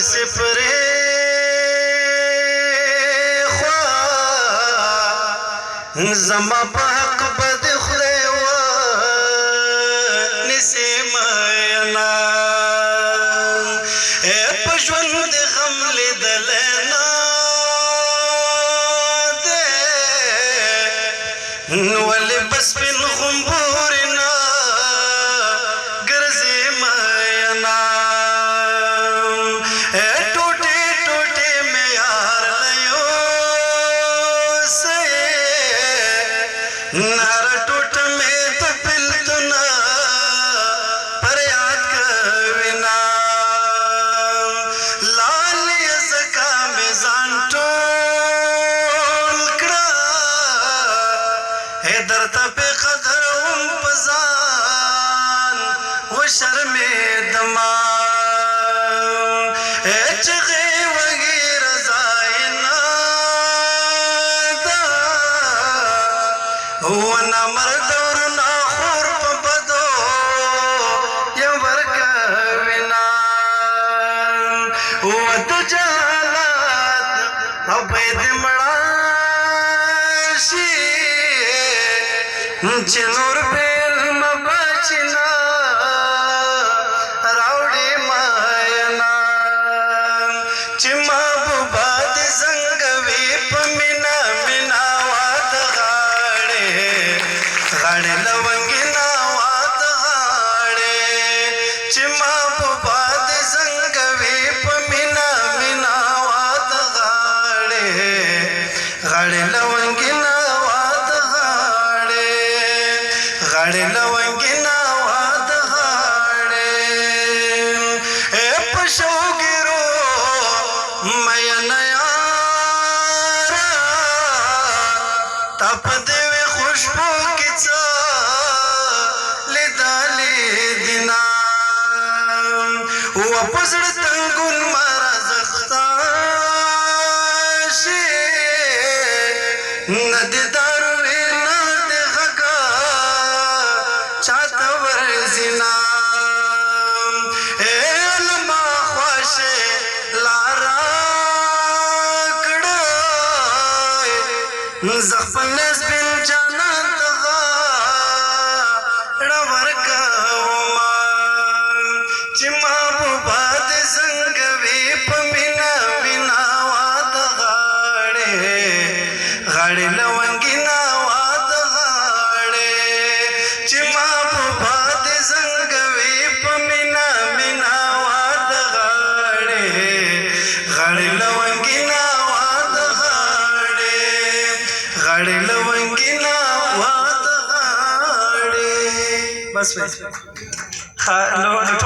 پسې پرېخوا زما په حق به د خدای ونیسې میینه په ژوند د غم لیدلی نه دی ولې په سپین غومبورې نه ګرځې میینه ټوټې ټوټې مې یار له یوسې هره ټوټه مې د بېلتونه پر یاد کوینه لالې ځکه مې ځان ټول کړه درته بې قدر وم په ځان وشرمېدمه چغې وږې رضای نه ده ونامرده ورونه خور په بدو یم ورکوینه د جهالت او بې د مړه شي چې نور بېل مبچینه راوړې میینه چې محبوبه دې زنګوي په مینا مینا واده غاړې غاړې لونګینه واده غاړې چې محبوبه دې زنګوي په مینا مینا واده غاړې غاړې لونګینه واده غاړې غاړې لونګینه واده غاړې په شوګیرو میینه یاره تا په دې وې خوشبو کې څه لیدلې دي نه و په زړه تنګون مرزخته شي نه دې دارو وې نه دې غږه چاته ورځي نه لما خوښې لاره کړه زه خپل نسبین جانان ته غاړه ورکومه چې محبوبه دې زنګوي په مینا مینا واده غاړې غاړې لونګینه واده غاړې چې محبوبه دې زنګوي په مینا مینا واده غاړې غاړې لونګینه واده غاړې غاړې لونګینه واده غاړې بس